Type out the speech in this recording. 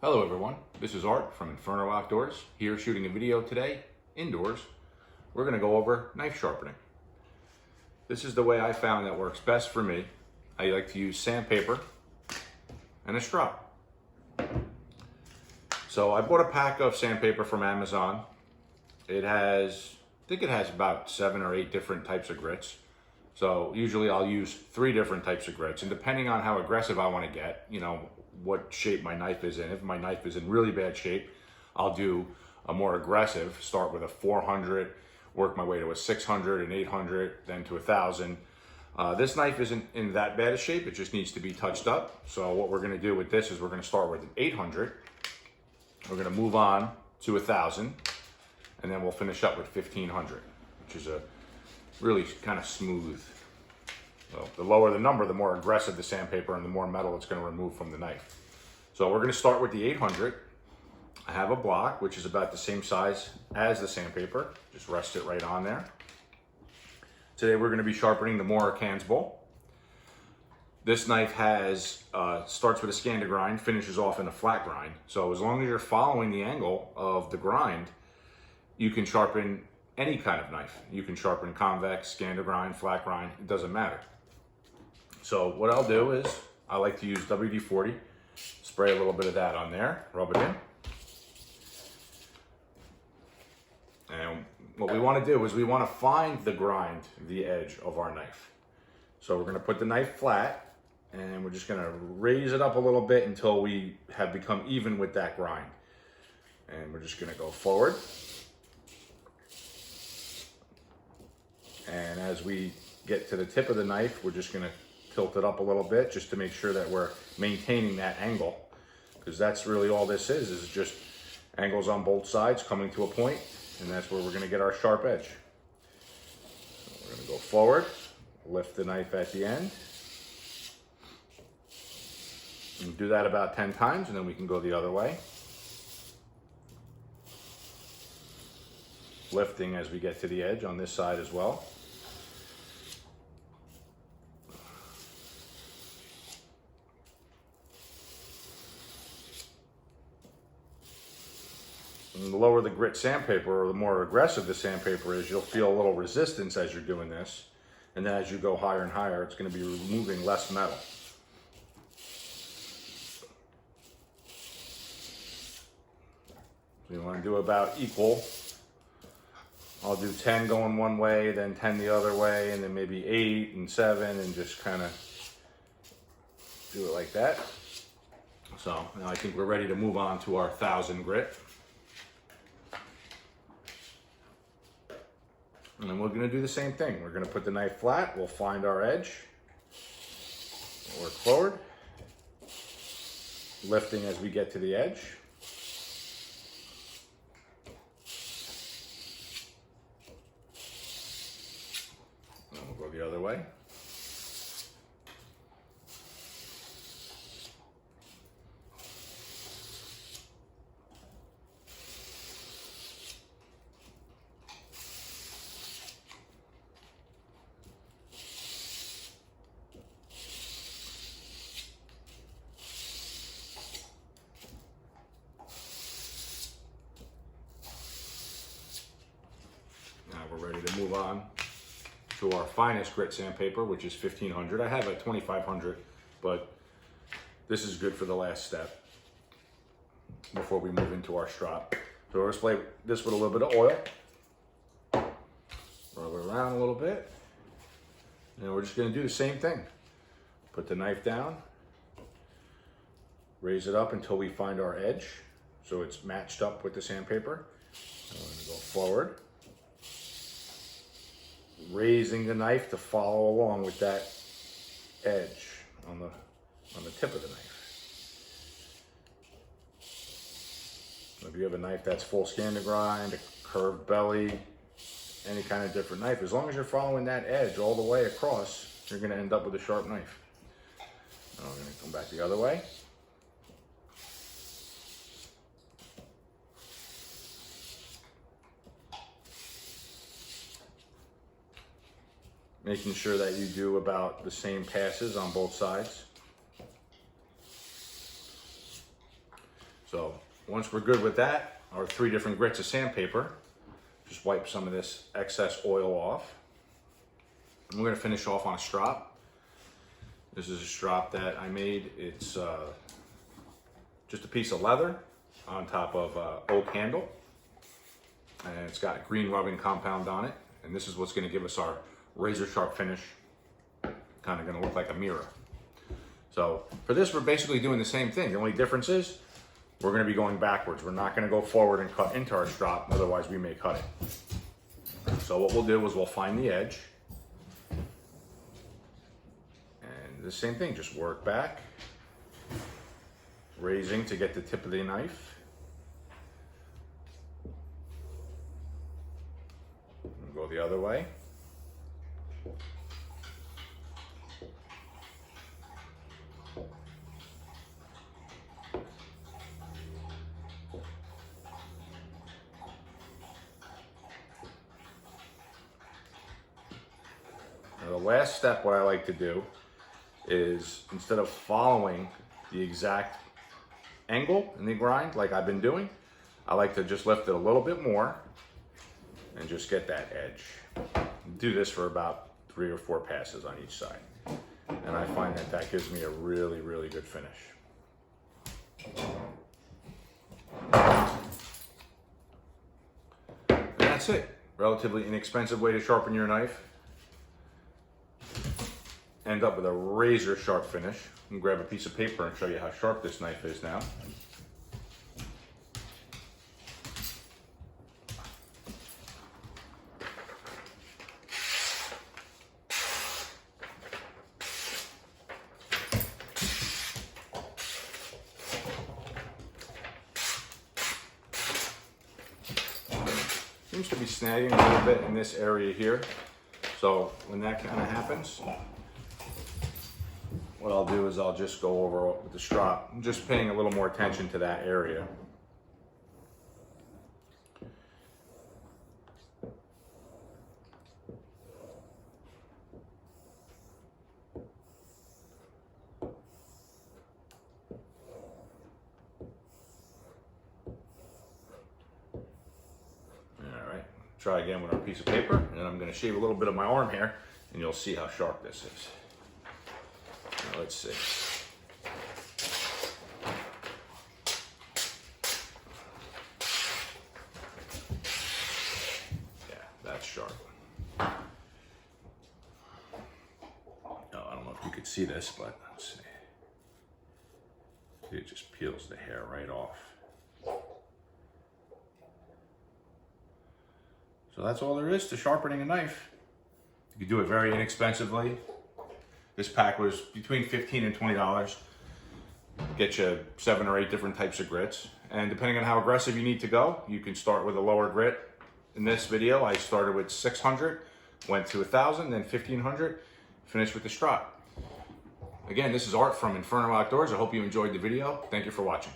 Hello everyone, this is Art from Inferno Outdoors, here shooting a video today, indoors. We're going to go over knife sharpening. This is the way I found that works best for me. I like to use sandpaper and a strop. So I bought a pack of sandpaper from Amazon. I think it has about 7 or 8 different types of grits. So usually I'll use 3 different types of grits, and depending on how aggressive I want to get, what shape my knife is in. If my knife is in really bad shape, I'll do a more aggressive, start with a 400, work my way to a 600, an 800, then to 1,000. This knife isn't in that bad a shape, it just needs to be touched up. So what we're gonna do with this is we're gonna start with an 800, we're gonna move on to 1,000, and then we'll finish up with 1,500, which is a really kind of smooth. So the lower the number, the more aggressive the sandpaper and the more metal it's going to remove from the knife. So we're going to start with the 800. I have a block, which is about the same size as the sandpaper. Just rest it right on there. Today we're going to be sharpening the Mora Cans bowl. This knife starts with a scander grind, finishes off in a flat grind. So as long as you're following the angle of the grind, you can sharpen any kind of knife. You can sharpen convex, scander grind, flat grind, it doesn't matter. So what I'll do is, I like to use WD-40, spray a little bit of that on there, rub it in. And what we want to do is we want to find the grind, the edge of our knife. So we're going to put the knife flat, and we're just going to raise it up a little bit until we have become even with that grind. And we're just going to go forward. And as we get to the tip of the knife, we're just going to tilt it up a little bit just to make sure that we're maintaining that angle, because that's really all this is just angles on both sides coming to a point, and that's where we're going to get our sharp edge. So we're going to go forward, lift the knife at the end, and do that about 10 times, and then we can go the other way. Lifting as we get to the edge on this side as well. And the lower the grit sandpaper, or the more aggressive the sandpaper is, you'll feel a little resistance as you're doing this. And then as you go higher and higher, it's going to be removing less metal. So you want to do about equal. I'll do 10 going one way, then 10 the other way, and then maybe 8 and 7, and just kind of do it like that. So now I think we're ready to move on to our 1,000 grit. And then we're going to do the same thing. We're going to put the knife flat, we'll find our edge, work forward, lifting as we get to the edge. And we'll go the other way. We're ready to move on to our finest grit sandpaper, which is 1,500. I have a 2,500, but this is good for the last step before we move into our strop. So we're going to spray this with a little bit of oil, rub it around a little bit, and we're just going to do the same thing. Put the knife down, raise it up until we find our edge, so it's matched up with the sandpaper. And we're going to go forward, raising the knife to follow along with that edge on the tip of the knife. So if you have a knife that's full scander grind, a curved belly, any kind of different knife, as long as you're following that edge all the way across, you're going to end up with a sharp knife. Now we're going to come back the other way. Making sure that you do about the same passes on both sides. So once we're good with that, our 3 different grits of sandpaper, just wipe some of this excess oil off. And we're gonna finish off on a strop. This is a strop that I made. It's just a piece of leather on top of oak handle. And it's got green rubbing compound on it. And this is what's gonna give us our razor sharp finish. Kind of gonna look like a mirror. So for this, we're basically doing the same thing. The only difference is we're gonna be going backwards. We're not gonna go forward and cut into our strop, otherwise we may cut it. So what we'll do is we'll find the edge. And the same thing, just work back, raising to get the tip of the knife. And go the other way. Now the last step, what I like to do is, instead of following the exact angle in the grind like I've been doing, I like to just lift it a little bit more and just get that edge. Do this for about 3 or 4 passes on each side. And I find that that gives me a really, really good finish. And that's it. Relatively inexpensive way to sharpen your knife. End up with a razor sharp finish. I'm gonna grab a piece of paper and show you how sharp this knife is now. Seems to be snagging a little bit in this area here. So when that kind of happens, what I'll do is I'll just go over with the strop. I'm just paying a little more attention to that area. Try again with our piece of paper, and then I'm going to shave a little bit of my arm hair, and you'll see how sharp this is. Now let's see. Yeah, that's sharp. Oh, I don't know if you could see this, but let's see. It just peels the hair right off. So that's all there is to sharpening a knife. You can do it very inexpensively. This pack was between $15 and $20. Get you 7 or 8 different types of grits. And depending on how aggressive you need to go, you can start with a lower grit. In this video, I started with 600, went to 1,000, then 1,500, finished with the strop. Again, this is Art from Inferno Outdoors. I hope you enjoyed the video. Thank you for watching.